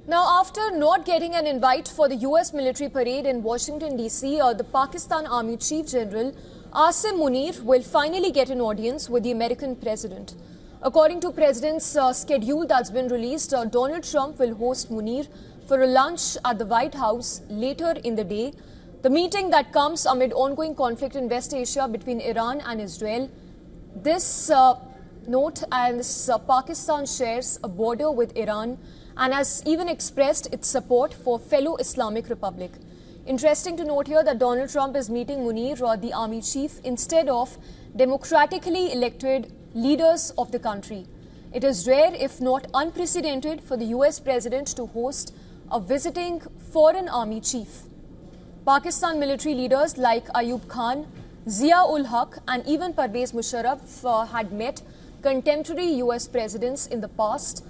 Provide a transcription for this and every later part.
Now, after not getting an invite for the US military parade in Washington, D.C., the Pakistan Army Chief General Asim Munir will finally get an audience with the American president. According to President's schedule that's been released, Donald Trump will host Munir for a lunch at the White House later in the day. The meeting that comes amid ongoing conflict in West Asia between Iran and Israel. This note as Pakistan shares a border with Iran and has even expressed its support for fellow Islamic Republic. Interesting to note here that Donald Trump is meeting Munir, the army chief, instead of democratically elected leaders of the country. It is rare, if not unprecedented, for the US president to host a visiting foreign army chief. Pakistan military leaders like Ayub Khan, Zia-ul-Haq and even Pervez Musharraf had met contemporary US presidents in the past,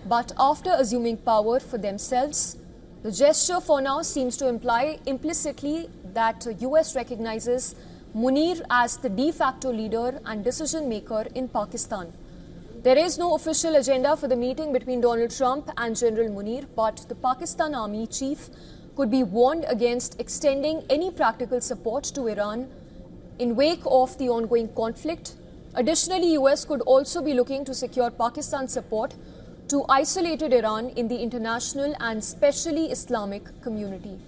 but after assuming power for themselves, the gesture for now seems to imply implicitly that US recognizes Munir as the de facto leader and decision maker in Pakistan. There is no official agenda for the meeting between Donald Trump and General Munir, but the Pakistan Army Chief could be warned against extending any practical support to Iran in wake of the ongoing conflict. Additionally, US could also be looking to secure Pakistan's support to isolated Iran in the international and especially Islamic community.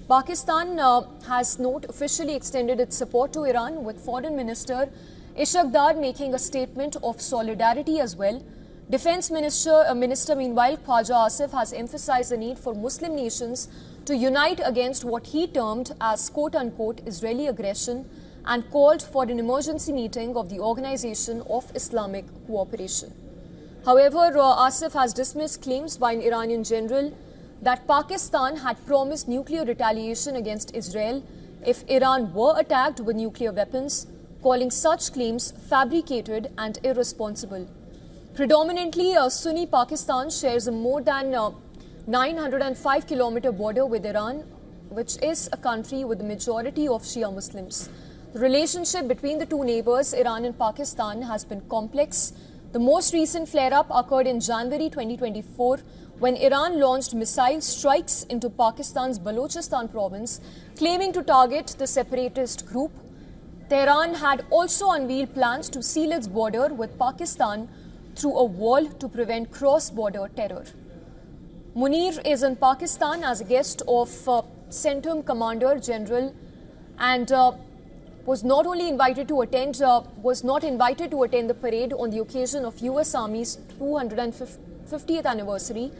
Pakistan has not officially extended its support to Iran, with Foreign Minister Ishaq Dar making a statement of solidarity as well. Defense Minister meanwhile, Khwaja Asif, has emphasized the need for Muslim nations to unite against what he termed as quote-unquote Israeli aggression and called for an emergency meeting of the Organization of Islamic Cooperation. However, Asif has dismissed claims by an Iranian general that Pakistan had promised nuclear retaliation against Israel if Iran were attacked with nuclear weapons, calling such claims fabricated and irresponsible. Predominantly, Sunni Pakistan shares a more than 905-kilometer border with Iran, which is a country with the majority of Shia Muslims. The relationship between the two neighbors, Iran and Pakistan, has been complex. The most recent flare-up occurred in January 2024 when Iran launched missile strikes into Pakistan's Balochistan province, claiming to target the separatist group. Tehran had also unveiled plans to seal its border with Pakistan through a wall to prevent cross-border terror. Munir is in Pakistan as a guest of Centrum Commander General and was not invited to attend the parade on the occasion of US Army's 250th anniversary.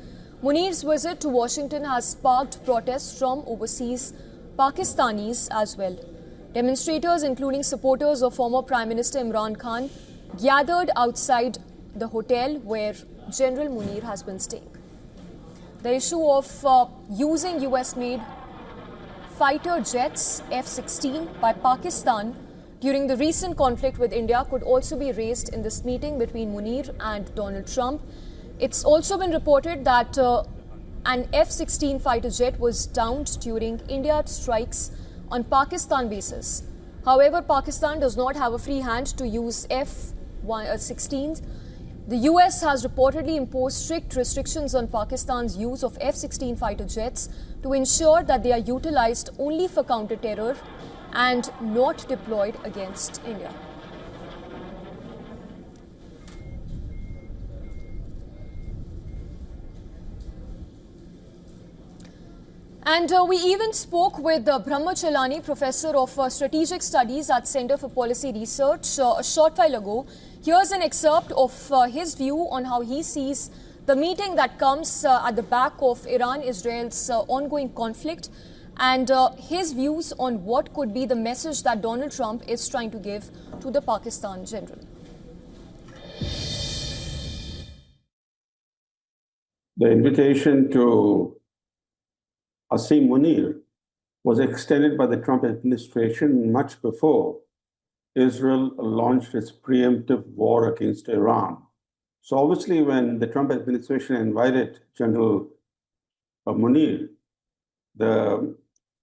Munir's visit to Washington has sparked protests from overseas Pakistanis as well. Demonstrators, including supporters of former Prime Minister Imran Khan, gathered outside the hotel where General Munir has been staying. The issue of using US-made fighter jets F-16 by Pakistan during the recent conflict with India could also be raised in this meeting between Munir and Donald Trump. It's also been reported that an F-16 fighter jet was downed during India's strikes on Pakistan bases. However, Pakistan does not have a free hand to use F-16s. The US has reportedly imposed strict restrictions on Pakistan's use of F-16 fighter jets to ensure that they are utilized only for counter-terror and not deployed against India. And we even spoke with Brahma Chelani, Professor of Strategic Studies at Center for Policy Research, a short while ago. Here's an excerpt of his view on how he sees the meeting that comes at the back of Iran-Israel's ongoing conflict and his views on what could be the message that Donald Trump is trying to give to the Pakistan general. The invitation to Asim Munir was extended by the Trump administration much before Israel launched its preemptive war against Iran. So obviously, when the Trump administration invited General Munir, the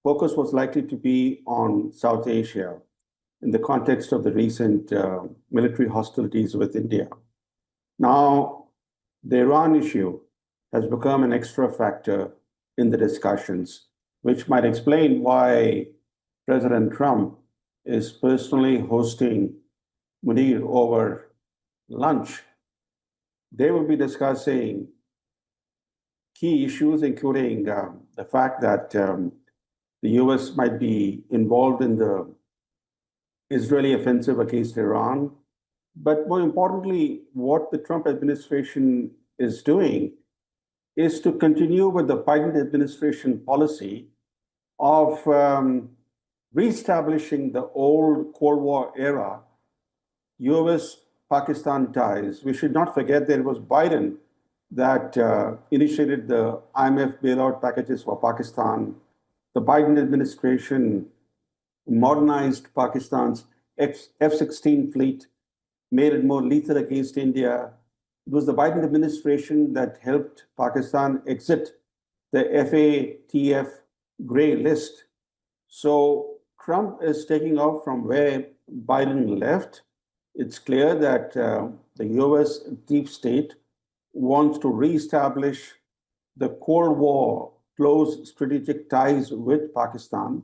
focus was likely to be on South Asia in the context of the recent military hostilities with India. Now, the Iran issue has become an extra factor in the discussions, which might explain why President Trump is personally hosting Munir over lunch. They will be discussing key issues, including the fact that the US might be involved in the Israeli offensive against Iran. But more importantly, what the Trump administration is doing is to continue with the Biden administration policy of reestablishing the old Cold War era US-Pakistan ties. We should not forget that it was Biden that initiated the IMF bailout packages for Pakistan. The Biden administration modernized Pakistan's F-16 fleet, made it more lethal against India. It was the Biden administration that helped Pakistan exit the FATF gray list. So Trump is taking off from where Biden left. It's clear that the US deep state wants to reestablish the Cold War close strategic ties with Pakistan.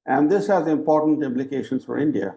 And this has important implications for India.